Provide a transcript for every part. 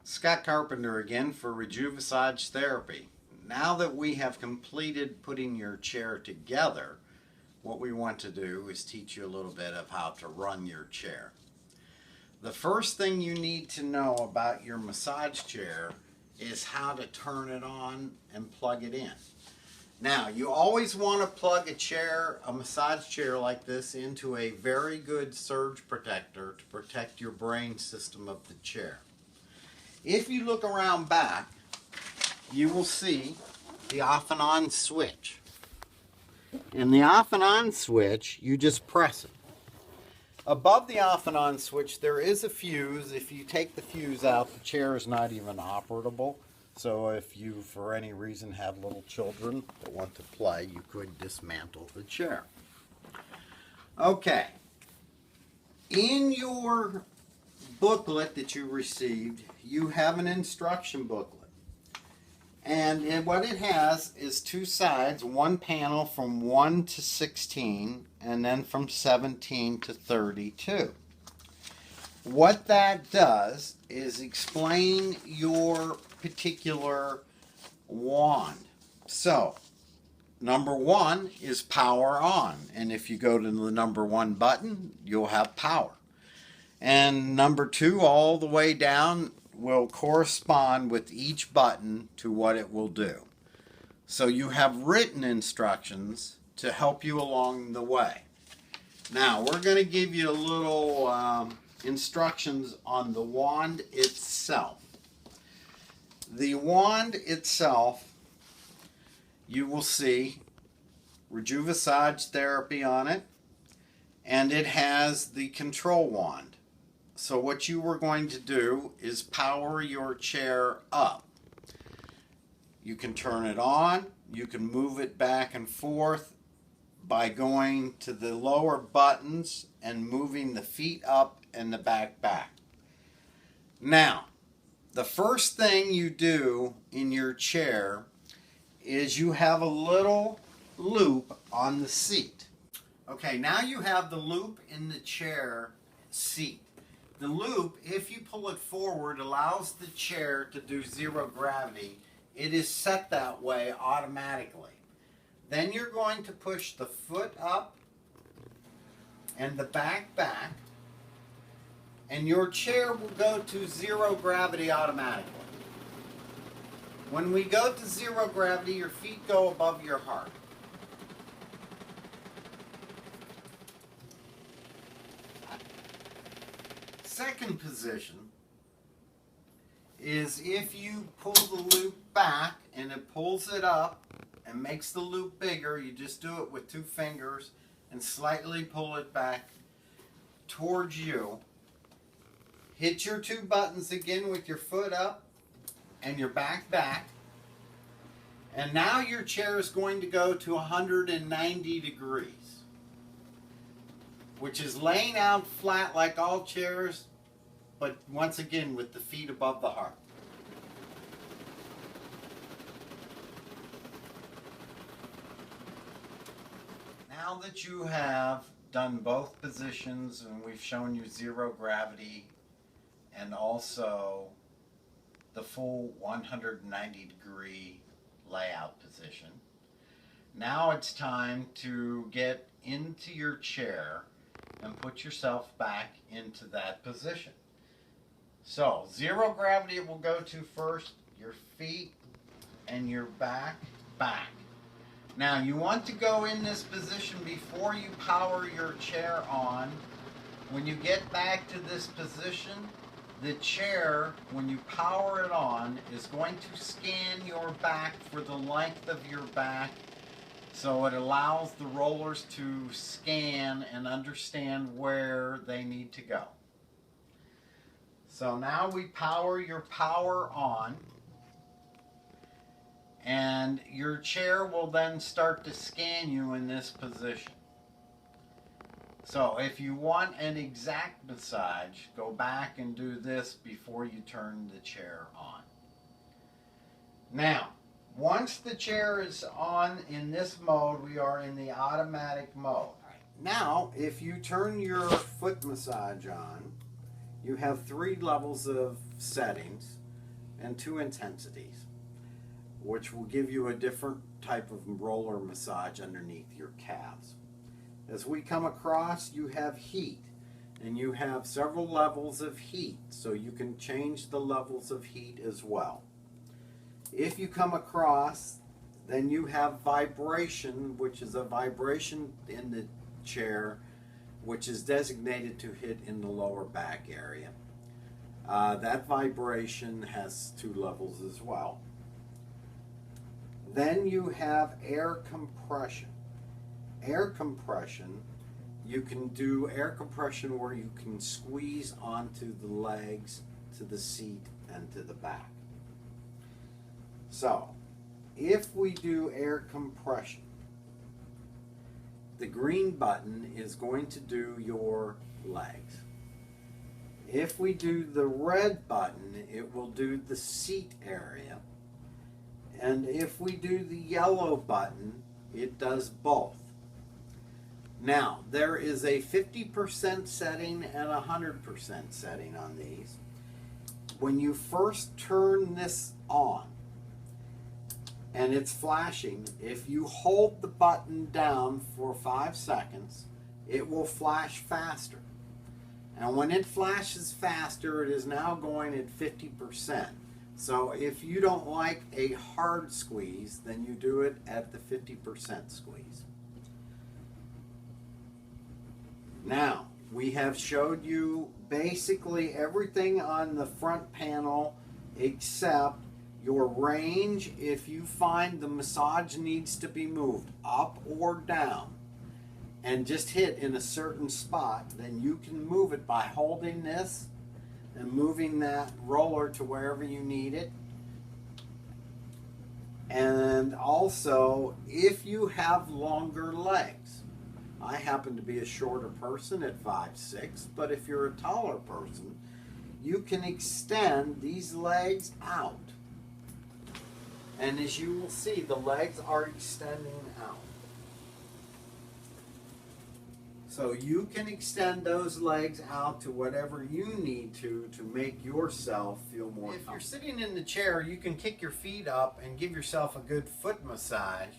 Scott Carpenter again for Rejuvassage Therapy. Now that we have completed putting your chair together, what we want to do is teach you a little bit of how to run your chair. The first thing you need to know about your massage chair is how to turn it on and plug it in. Now, you always want to plug a massage chair like this into a very good surge protector to protect your brain system of the chair. If you look around back, you will see the off and on switch. And the off and on switch, you just press it. Above the off and on switch, there is a fuse. If you take the fuse out, the chair is not even operable. So if you, for any reason, have little children that want to play, you could dismantle the chair. Okay. In your booklet that you received, you have an instruction booklet. And what it has is two sides, one panel from 1 to 16, and then from 17 to 32. What that does is explain your particular wand. So, number 1 is power on. And if you go to the number 1 button, you'll have power. And number 2 all the way down will correspond with each button to what it will do. So you have written instructions to help you along the way. Now we're going to give you a little instructions on the wand itself. The wand itself, you will see Rejuvassage Therapy on it, and it has the control wand. So what you were going to do is power your chair up. You can turn it on, you can move it back and forth by going to the lower buttons and moving the feet up and the back. Now, the first thing you do in your chair is you have a little loop on the seat. Okay, now you have the loop in the chair seat. The loop, if you pull it forward, allows the chair to do zero gravity. It is set that way automatically. Then you're going to push the foot up and the back, and your chair will go to zero gravity automatically. When we go to zero gravity, your feet go above your heart. Second position is if you pull the loop back and it pulls it up and makes the loop bigger, you just do it with 2 fingers and slightly pull it back towards you. Hit your 2 buttons again with your foot up and your back. And now your chair is going to go to 190 degrees. Which is laying out flat like all chairs, but once again with the feet above the heart. Now that you have done both positions and we've shown you zero gravity and also the full 190 degree layout position, now it's time to get into your chair and put yourself back into that position. So, zero gravity it will go to first, your feet and your back. Now, you want to go in this position before you power your chair on. When you get back to this position, the chair, when you power it on, is going to scan your back for the length of your back. So it allows the rollers to scan and understand where they need to go. So now we power your power on, and your chair will then start to scan you in this position. So if you want an exact massage, go back and do this before you turn the chair on. Now, once the chair is on in this mode, we are in the automatic mode. Now, if you turn your foot massage on, you have 3 levels of settings. and 2 intensities, which will give you a different type of roller massage underneath your calves. As we come across, you have heat, and you have several levels of heat, so you can change the levels of heat as well. If you come across, then you have vibration, which is a vibration in the chair, which is designated to hit in the lower back area. That vibration has 2 levels as well. Then you have air compression. Air compression, you can do air compression where you can squeeze onto the legs, to the seat, and to the back. So, if we do air compression, the green button is going to do your legs. If we do the red button, it will do the seat area. And if we do the yellow button, it does both. Now, there is a 50% setting and a 100% setting on these. When you first turn this on, and it's flashing, if you hold the button down for 5 seconds, it will flash faster. And when it flashes faster, it is now going at 50%. So if you don't like a hard squeeze, then you do it at the 50% squeeze. Now, we have showed you basically everything on the front panel except your range. If you find the massage needs to be moved up or down and just hit in a certain spot, then you can move it by holding this and moving that roller to wherever you need it. And also, if you have longer legs, I happen to be a shorter person at 5'6", but if you're a taller person, you can extend these legs out. And as you will see, the legs are extending out. So you can extend those legs out to whatever you need to make yourself feel more comfortable. If you're sitting in the chair, you can kick your feet up and give yourself a good foot massage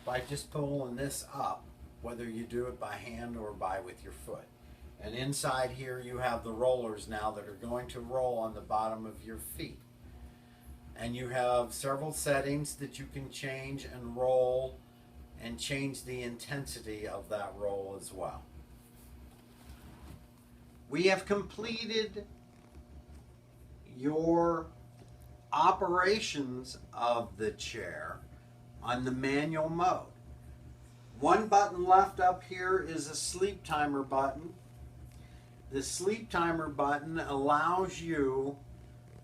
by just pulling this up, whether you do it by hand or with your foot. And inside here you have the rollers now that are going to roll on the bottom of your feet. And you have several settings that you can change and roll and change the intensity of that roll as well. We have completed your operations of the chair on the manual mode. One button left up here is a sleep timer button. The sleep timer button allows you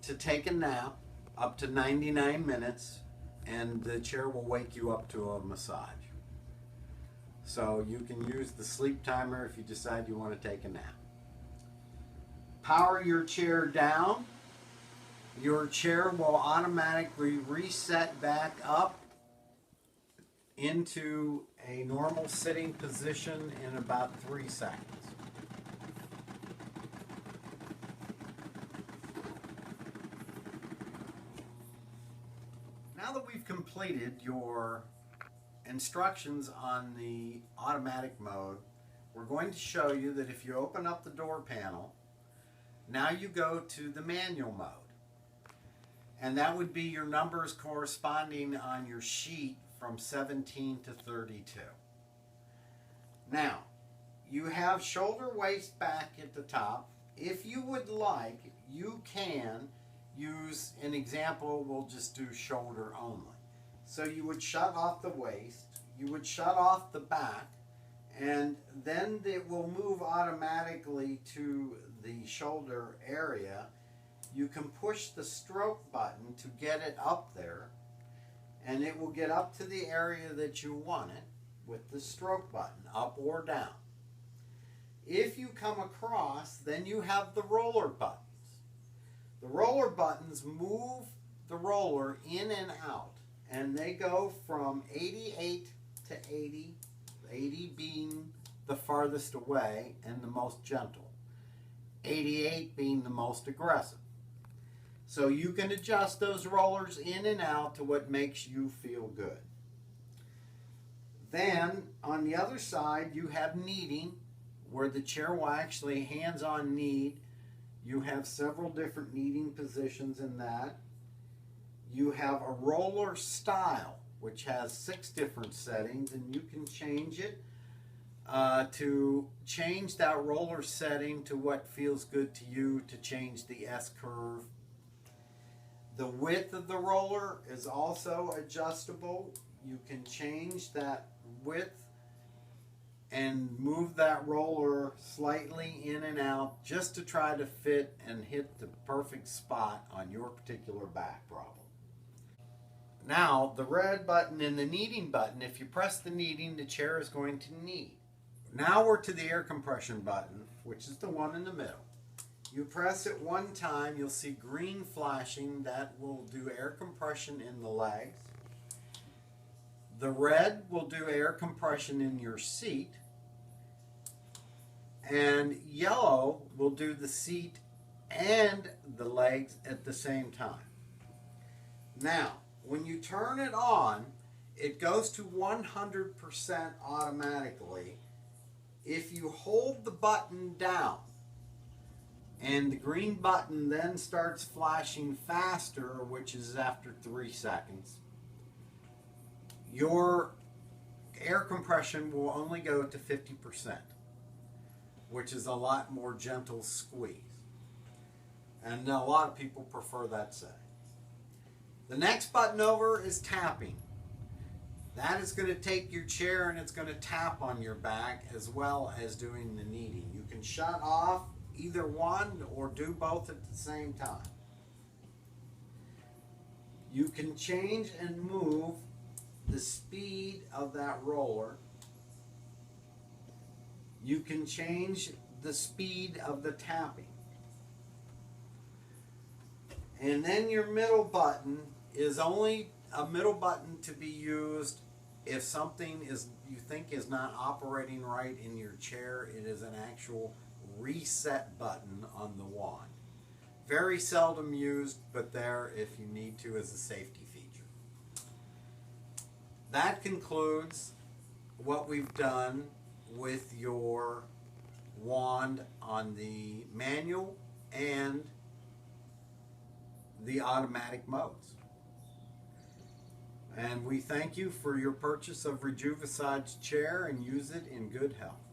to take a nap up to 99 minutes, and the chair will wake you up to a massage. So you can use the sleep timer if you decide you want to take a nap. Power your chair down. Your chair will automatically reset back up into a normal sitting position in about 3 seconds. Now that we've completed your instructions on the automatic mode, we're going to show you that if you open up the door panel, now you go to the manual mode. And that would be your numbers corresponding on your sheet from 17 to 32. Now, you have shoulder, waist, back at the top. If you would like, you can use an example. We'll just do shoulder only. So you would shut off the waist, you would shut off the back, and then it will move automatically to the shoulder area. You can push the stroke button to get it up there, and it will get up to the area that you want it with the stroke button, up or down. If you come across, then you have the roller buttons. The roller buttons move the roller in and out, and they go from 88 to 80, 80 being the farthest away and the most gentle, 88 being the most aggressive. So So you can adjust those rollers in and out to what makes you feel good. Then on the other side you have kneading, where the chair will actually hands-on knead. You have several different kneading positions in that. You have a roller style, which has 6 different settings, and you can change it to change that roller setting to what feels good to you, to change the S-curve. The width of the roller is also adjustable. You can change that width and move that roller slightly in and out just to try to fit and hit the perfect spot on your particular back problem. Now, the red button and the kneading button, if you press the kneading, the chair is going to knead. Now we're to the air compression button, which is the one in the middle. You press it one time, you'll see green flashing. That will do air compression in the legs. The red will do air compression in your seat. And yellow will do the seat and the legs at the same time. Now, when you turn it on, it goes to 100% automatically if you hold the button down. And the green button then starts flashing faster, which is after 3 seconds. Your air compression will only go to 50%, which is a lot more gentle squeeze. And a lot of people prefer that setting. The next button over is tapping. That is going to take your chair and it's going to tap on your back as well as doing the kneading. You can shut off either one or do both at the same time. You can change and move the speed of that roller. You can change the speed of the tapping. And then your middle button is only a middle button to be used if something you think is not operating right in your chair. It is an actual reset button on the wand. Very seldom used, but there if you need to as a safety feature. That concludes what we've done with your wand on the manual and the automatic modes. And we thank you for your purchase of Rejuvassage chair and use it in good health.